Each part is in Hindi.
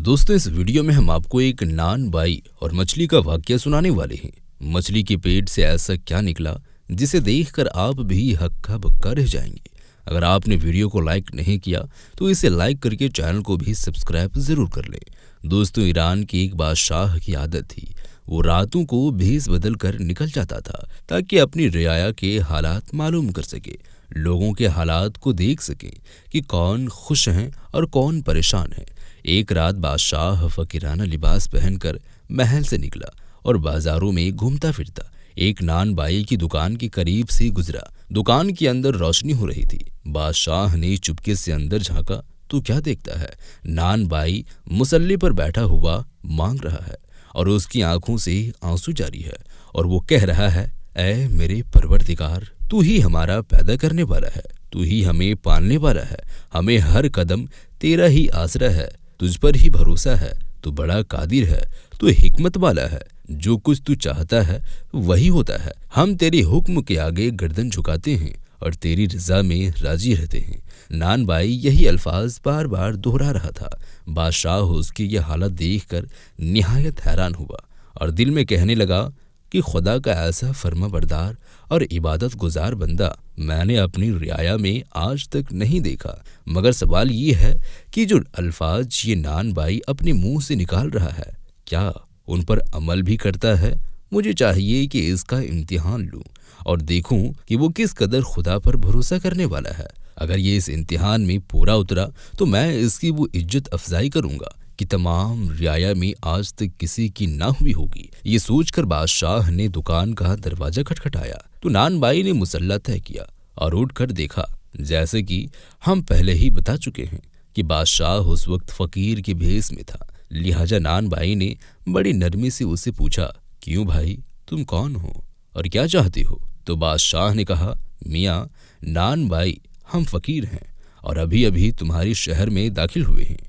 दोस्तों, इस वीडियो में हम आपको एक नान बाई और मछली का वाकया सुनाने वाले हैं। मछली के पेट से ऐसा क्या निकला जिसे देखकर आप भी हक्का बक्का रह जाएंगे। अगर आपने वीडियो को लाइक नहीं किया तो इसे लाइक करके चैनल को भी सब्सक्राइब जरूर कर लें। दोस्तों, ईरान की एक बादशाह की आदत थी, वो रातों को भेस बदल कर निकल जाता था ताकि अपनी रियाया के हालात मालूम कर सके, लोगों के हालात को देख सके कि कौन खुश हैं और कौन परेशान है। एक रात बादशाह फकीराना लिबास पहनकर महल से निकला और बाजारों में घूमता फिरता एक नान बाई की दुकान के करीब से गुजरा। दुकान के अंदर रोशनी हो रही थी। बादशाह ने चुपके से अंदर झांका तो क्या देखता है, नान बाई मुसल्ले पर बैठा हुआ मांग रहा है और उसकी आंखों से आंसू जारी है और वो कह रहा है, ऐ मेरे परवरदिगार, तू ही हमारा पैदा करने वाला है, तू ही हमें पालने वाला है, हमें हर कदम तेरा ही आसरा है, तुझ पर ही भरोसा है, तू बड़ा कादिर है, तू हिकमत वाला है, जो कुछ तू चाहता है वही होता है। हम तेरे हुक्म के आगे गर्दन झुकाते हैं और तेरी रजा में राजी रहते हैं। नान बाई यही अल्फाज बार बार दोहरा रहा था। बादशाह उसकी यह हालत देखकर निहायत हैरान हुआ और दिल में कहने लगा कि खुदा का ऐसा फर्मा बरदार और इबादत गुजार बंदा मैंने अपनी रियाया में आज तक नहीं देखा। मगर सवाल ये है कि जो अल्फाज ये नान बाई अपने मुंह से निकाल रहा है, क्या उन पर अमल भी करता है? मुझे चाहिए कि इसका इम्तिहान लूं और देखूं कि वो किस कदर खुदा पर भरोसा करने वाला है। अगर ये इस इम्तिहान में पूरा उतरा तो मैं इसकी वो इज्जत अफजाई करूंगा कि तमाम रियाया में आज तक किसी की ना हुई होगी। ये सोचकर बादशाह ने दुकान का दरवाजा खटखटाया तो नान बाई ने मुसल्ला तय किया और उठकर देखा। जैसे कि हम पहले ही बता चुके हैं कि बादशाह उस वक्त फकीर के भेस में था, लिहाजा नान बाई ने बड़ी नरमी से उससे पूछा, क्यों भाई, तुम कौन हो और क्या चाहते हो? तो बादशाह ने कहा, मियाँ नान बाई, हम फकीर हैं और अभी अभी तुम्हारी शहर में दाखिल हुए हैं।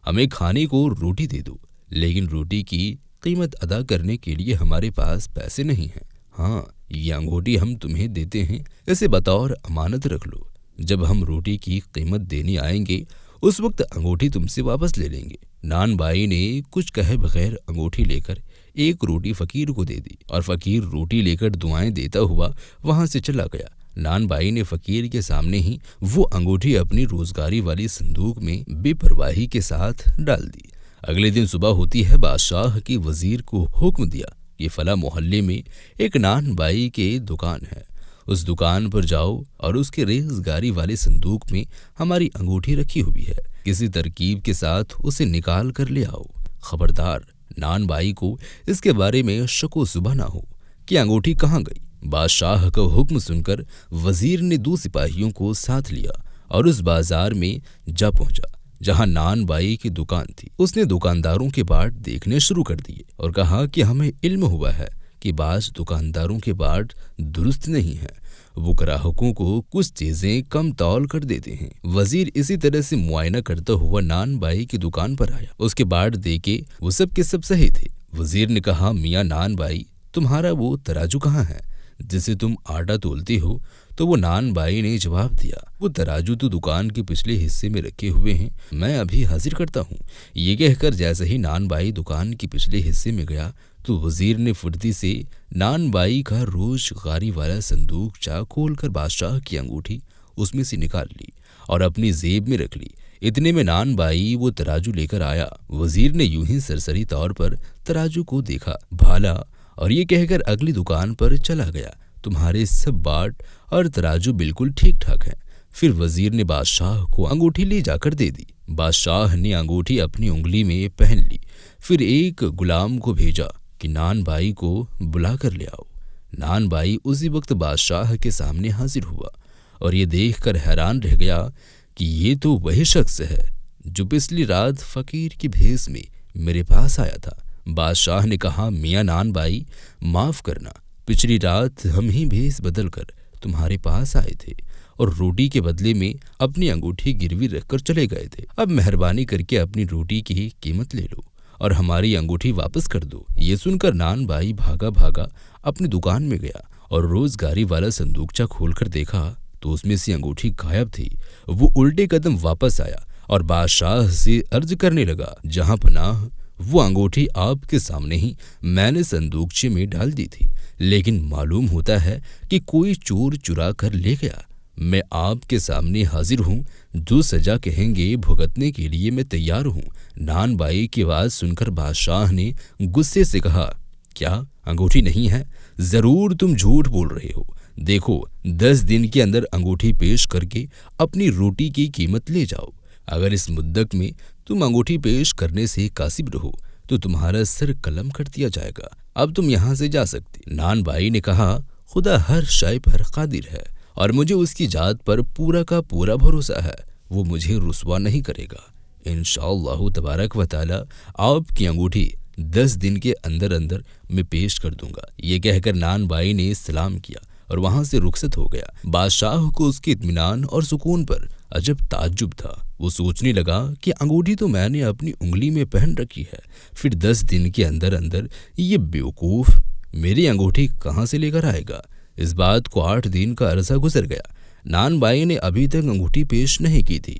हमें खाने को रोटी दे दो, लेकिन रोटी की कीमत अदा करने के लिए हमारे पास पैसे नहीं हैं। हाँ, ये अंगूठी हम तुम्हें देते हैं, इसे बतौर अमानत रख लो। जब हम रोटी की कीमत देने आएंगे उस वक्त अंगूठी तुमसे वापस ले लेंगे। नान बाई ने कुछ कहे बगैर अंगूठी लेकर एक रोटी फकीर को दे दी और फकीर रोटी लेकर दुआएं देता हुआ वहां से चला गया। नान बाई ने फकीर के सामने ही वो अंगूठी अपनी रोजगारी वाली संदूक में बेपरवाही के साथ डाल दी। अगले दिन सुबह होती है, बादशाह की वजीर को हुक्म दिया कि फला मोहल्ले में एक नान बाई के दुकान है, उस दुकान पर जाओ और उसके रेजगारी वाले संदूक में हमारी अंगूठी रखी हुई है, किसी तरकीब के साथ उसे निकाल कर ले आओ। खबरदार, नान बाई को इसके बारे में शको सुबह ना हो कि अंगूठी कहाँ गई। बादशाह का हुक्म सुनकर वजीर ने 2 सिपाहियों को साथ लिया और उस बाजार में जा पहुंचा जहां नान बाई की दुकान थी। उसने दुकानदारों के बाट देखने शुरू कर दिए और कहा कि हमें इल्म हुआ है कि बाज दुकानदारों के बाट दुरुस्त नहीं है, वो ग्राहकों को कुछ चीजें कम तौल कर देते हैं। वजीर इसी तरह से मुआयना करता हुआ नान बाई की दुकान पर आया। उसके बाट देके वो सब के सब सही थे। वजीर ने कहा, मियाँ नान बाई, तुम्हारा वो तराजू कहाँ है जिसे तुम आटा तोलती हो? तो वो नान बाई ने जवाब दिया, वो तराजू तो दुकान के पिछले हिस्से में रखे हुए हैं, मैं अभी हाजिर करता हूँ। ये कहकर जैसे ही नान बाई दुकान के पिछले हिस्से में गया तो वजीर ने फुर्ती से नान बाई का रोजगारी वाला संदूक खोल कर बादशाह की अंगूठी उसमें से निकाल ली और अपनी जेब में रख ली। इतने में नान बाई वो तराजू लेकर आया। वजीर ने यूं ही सरसरी तौर पर तराजू को देखा, भाला और ये कहकर अगली दुकान पर चला गया, तुम्हारे सब बाट और तराजू बिल्कुल ठीक ठाक हैं। फिर वजीर ने बादशाह को अंगूठी ले जाकर दे दी। बादशाह ने अंगूठी अपनी उंगली में पहन ली। फिर एक गुलाम को भेजा कि नान बाई को बुला कर ले आओ। नान बाई उसी वक्त बादशाह के सामने हाजिर हुआ और ये देखकर हैरान रह गया कि ये तो वही शख्स है जो पिछली रात फकीर की भेस में मेरे पास आया था। बादशाह ने कहा, मियाँ नान बाई, माफ करना, पिछली रात हम ही भेस बदल कर तुम्हारे पास आए थे और रोटी के बदले में अपनी अंगूठी गिरवी रखकर चले गए थे। अब मेहरबानी करके अपनी रोटी की कीमत ले लो और हमारी अंगूठी वापस कर दो। ये सुनकर नान बाई भागा भागा अपनी दुकान में गया और रोजगारी वाला संदूकचा खोलकर देखा तो उसमें से अंगूठी गायब थी। वो उल्टे कदम वापस आया और बादशाह से अर्ज करने लगा, जहां पनाह वो अंगूठी आपके सामने ही मैंने संदूकचे में डाल दी थी, लेकिन मालूम होता है कि कोई चोर चुरा कर ले गया। मैं आपके सामने हाजिर हूँ, जो सजा कहेंगे भुगतने के लिए मैं तैयार हूँ। नान बाई की आवाज़ सुनकर बादशाह ने गुस्से से कहा, क्या अंगूठी नहीं है? ज़रूर तुम झूठ बोल रहे हो। देखो, 10 दिन के अंदर अंगूठी पेश करके अपनी रोटी की कीमत ले जाओ। अगर इस मुद्दत में तुम अंगूठी पेश करने से कासिब रहो तो तुम्हारा सर कलम कर दिया जाएगा। अब तुम यहाँ से जा सकते। नान बाई ने कहा, खुदा हर शय पर कादिर है और मुझे उसकी जात पर पूरा का पूरा भरोसा है, वो मुझे रुसवा नहीं करेगा। इंशाअल्लाह तबारक व तआला आपकी अंगूठी 10 दिन के अंदर अंदर मैं पेश कर दूंगा। ये कहकर नान बाई ने सलाम किया और वहां से रुखसत हो गया। बादशाह को उसके इत्मीनान और सुकून पर अजब ताज्जुब था। वो सोचने लगा कि अंगूठी तो मैंने अपनी उंगली में पहन रखी है, फिर 10 दिन के अंदर अंदर ये बेवकूफ़ मेरी अंगूठी कहाँ से लेकर आएगा। इस बात को 8 दिन का अरसा गुजर गया। नान बाई ने अभी तक अंगूठी पेश नहीं की थी।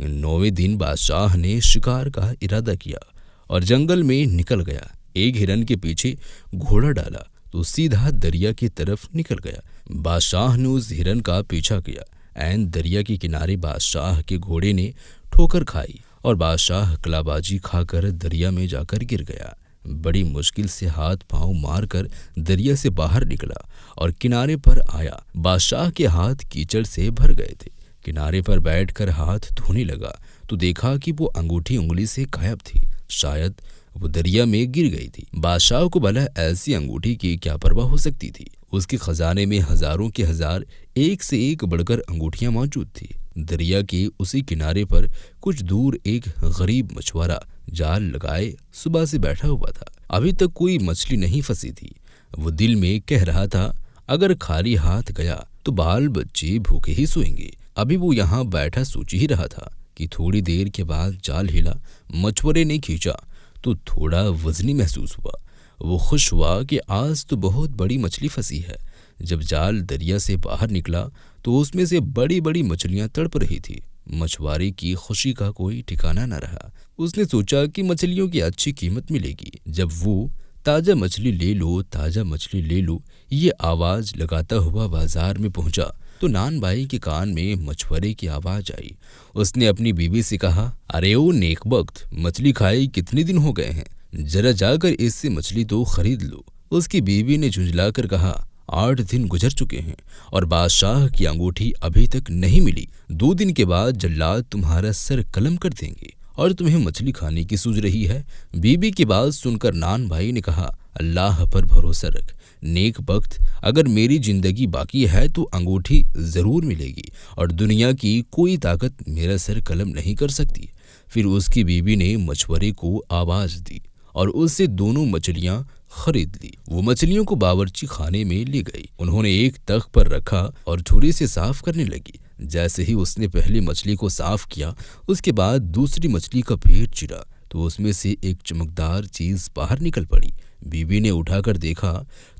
9वें दिन बादशाह ने शिकार का इरादा किया और जंगल में निकल गया। एक हिरन के पीछे घोड़ा डाला तो सीधा दरिया की तरफ निकल गया। बादशाह ने उस हिरन का पीछा किया। ऐन दरिया के किनारे बादशाह के घोड़े ने ठोकर खाई और बादशाह कलाबाजी खाकर दरिया में जाकर गिर गया। बड़ी मुश्किल से हाथ पांव मारकर दरिया से बाहर निकला और किनारे पर आया। बादशाह के हाथ कीचड़ से भर गए थे। किनारे पर बैठकर हाथ धोने लगा तो देखा कि वो अंगूठी उंगली से गायब थी। शायद वो दरिया में गिर गई थी। बादशाह को भला ऐसी अंगूठी की क्या परवाह हो सकती थी। उसके खजाने में हजारों के हजार एक से एक बढ़कर अंगूठियां मौजूद थी। दरिया के उसी किनारे पर कुछ दूर एक गरीब मछुआरा जाल लगाए सुबह से बैठा हुआ था। अभी तक कोई मछली नहीं फंसी थी। वो दिल में कह रहा था, अगर खाली हाथ गया तो बाल बच्चे भूखे ही सोएंगे। अभी वो यहाँ बैठा सोच ही रहा था कि थोड़ी देर के बाद जाल हिला। मछुआरे ने खींचा तो थोड़ा वजनी महसूस हुआ। वो खुश हुआ कि आज तो बहुत बड़ी मछली फंसी है। जब जाल दरिया से बाहर निकला तो उसमें से बड़ी बड़ी मछलियां तड़प रही थी। मछुआरे की खुशी का कोई ठिकाना न रहा। उसने सोचा कि मछलियों की अच्छी कीमत मिलेगी। जब वो ताज़ा मछली ले लो, ताज़ा मछली ले लो, ये आवाज़ लगाता हुआ बाजार में पहुंचा तो नान बाई के कान में मछुआरे की आवाज़ आई। उसने अपनी बीवी से कहा, अरे ओ नेकबख्त, मछली खाए कितने दिन हो गए हैं, जरा जाकर इससे मछली तो खरीद लो। उसकी बीवी ने झुंझलाकर कहा, 8 दिन गुजर चुके हैं और बादशाह की अंगूठी अभी तक नहीं मिली। 2 दिन के बाद जल्लाद तुम्हारा सर कलम कर देंगे और तुम्हें मछली खाने की सूझ रही है। बीबी की बात सुनकर नान भाई ने कहा, अल्लाह पर भरोसा रख नेक बख्त, अगर मेरी जिंदगी बाकी है तो अंगूठी जरूर मिलेगी और दुनिया की कोई ताकत मेरा सर कलम नहीं कर सकती। फिर उसकी बीवी ने मछुआरे को आवाज दी और उससे दोनों मछलियां खरीद ली। वो मछलियों को बावर्ची खाने में ले गई। उन्होंने एक तख्त पर रखा और छुरी से साफ करने लगी। जैसे ही उसने पहली मछली को साफ किया, उसके बाद दूसरी मछली का पेट चिरा तो उसमें से एक चमकदार चीज बाहर निकल पड़ी। बीवी ने उठाकर देखा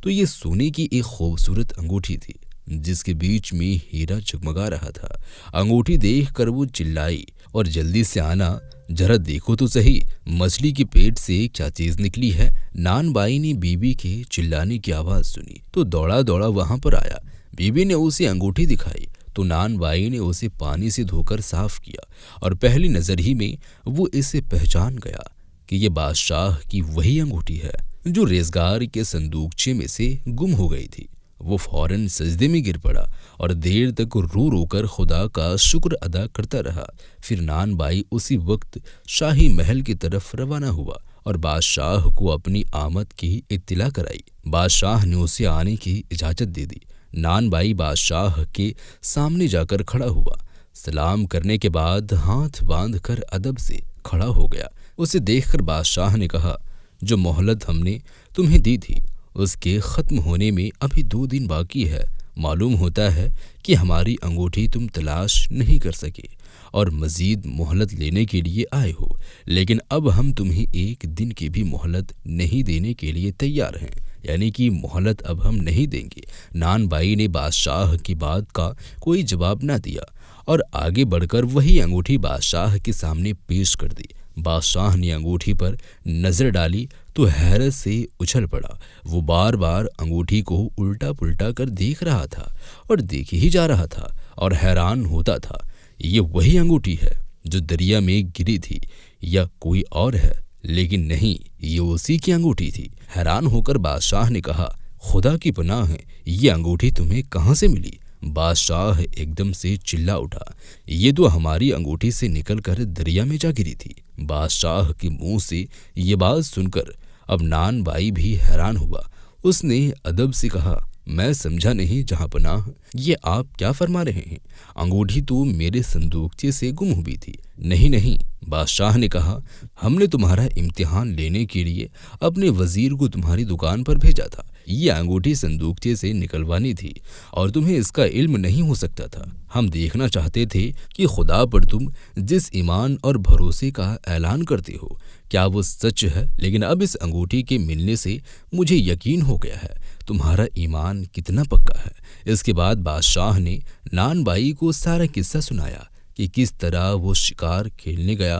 तो ये सोने की एक खूबसूरत अंगूठी थी जिसके बीच में हीरा जगमगा रहा था। अंगूठी देखकर वो चिल्लाई, और जल्दी से आना, जरा देखो तो सही मछली के पेट से क्या चीज निकली है। नान बाई ने बीवी के चिल्लाने की आवाज सुनी तो दौड़ा दौड़ा वहां पर आया। बीवी ने उसे अंगूठी दिखाई तो नान बाई ने उसे पानी से धोकर साफ किया और पहली नजर ही में वो इसे पहचान गया कि ये बादशाह की वही अंगूठी है जो रेजगार के संदूकचे में से गुम हो गई थी। वो फौरन सजदे में गिर पड़ा और देर तक रो रोकर खुदा का शुक्र अदा करता रहा। फिर नान बाई उसी वक्त शाही महल की तरफ रवाना हुआ और बादशाह को अपनी आमद की इत्तिला कराई। बादशाह ने उसे आने की इजाज़त दे दी। नान बाई बादशाह के सामने जाकर खड़ा हुआ। सलाम करने के बाद हाथ बांध कर अदब से खड़ा हो गया। उसे देखकर बादशाह ने कहा, जो मोहलत हमने तुम्हें दी थी उसके ख़त्म होने में अभी 2 दिन बाकी है। मालूम होता है कि हमारी अंगूठी तुम तलाश नहीं कर सके और मज़ीद मोहलत लेने के लिए आए हो, लेकिन अब हम तुम्हें 1 दिन की भी मोहलत नहीं देने के लिए तैयार हैं, यानी कि मोहलत अब हम नहीं देंगे। नान बाई ने बादशाह की बात का कोई जवाब न दिया और आगे बढ़कर वही अंगूठी बादशाह के सामने पेश कर दी। बादशाह ने अंगूठी पर नजर डाली तो हैरत से उछल पड़ा। वो बार बार अंगूठी को उल्टा पुल्टा कर देख रहा था और देखे ही जा रहा था और हैरान होता था, ये वही अंगूठी है जो दरिया में गिरी थी या कोई और है? लेकिन नहीं, ये उसी की अंगूठी थी। हैरान होकर बादशाह ने कहा, खुदा की पनाह है, ये अंगूठी तुम्हें कहाँ से मिली? बादशाह एकदम से चिल्ला उठा, ये तो हमारी अंगूठी से निकलकर दरिया में जा गिरी थी। बादशाह के मुंह से ये बात सुनकर अब नान बाई भी हैरान हुआ। उसने अदब से कहा, मैं समझा नहीं जहाँपनाह, ये आप क्या फरमा रहे हैं? अंगूठी तो मेरे संदूकचे से गुम हुई थी। नहीं नहीं, बादशाह ने कहा, हमने तुम्हारा इम्तिहान लेने के लिए अपने वजीर को तुम्हारी दुकान पर भेजा था। ये अंगूठी संदूकचे से निकलवानी थी और तुम्हें इसका इल्म नहीं हो सकता था। हम देखना चाहते थे कि खुदा पर तुम जिस ईमान और भरोसे का ऐलान करते हो क्या वो सच है। लेकिन अब इस अंगूठी के मिलने से मुझे यकीन हो गया है तुम्हारा ईमान कितना पक्का है। इसके बाद बादशाह ने नान बाई को सारा किस्सा सुनाया कि किस तरह वो शिकार खेलने गया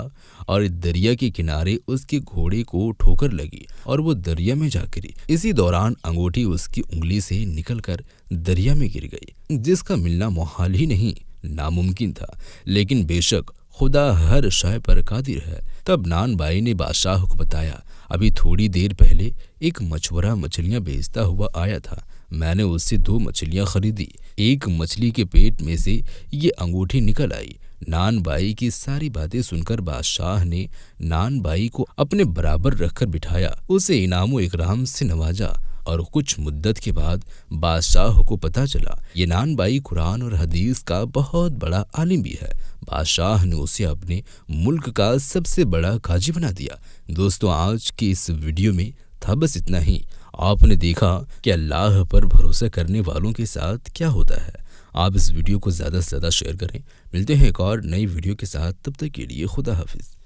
और दरिया के किनारे उसके घोड़े को ठोकर लगी और वो दरिया में जा गिरी। इसी दौरान अंगूठी उसकी उंगली से निकलकर दरिया में गिर गई, जिसका मिलना मुहाल ही नहीं, नामुमकिन था। लेकिन बेशक खुदा हर शय पर कादिर है। तब नान बाई ने बादशाह को बताया, अभी थोड़ी देर पहले एक मछुआरा मछलियां बेचता हुआ आया था। मैंने उससे 2 मछलियां खरीदी। एक मछली के पेट में से ये अंगूठी निकल आई। नान बाई की सारी बातें सुनकर बादशाह ने नान बाई को अपने बराबर रखकर बिठाया, उसे इनाम इकराम से नवाजा। और कुछ मुद्दत के बाद बादशाह को पता चला ये नान बाई कुरान और हदीस का बहुत बड़ा आलिम भी है। बादशाह ने उसे अपने मुल्क का सबसे बड़ा काजी बना दिया। दोस्तों, आज की इस वीडियो में था बस इतना ही। आपने देखा कि अल्लाह पर भरोसा करने वालों के साथ क्या होता है। आप इस वीडियो को ज़्यादा से ज़्यादा शेयर करें। मिलते हैं एक और नई वीडियो के साथ, तब तक के लिए खुदा हाफिज़।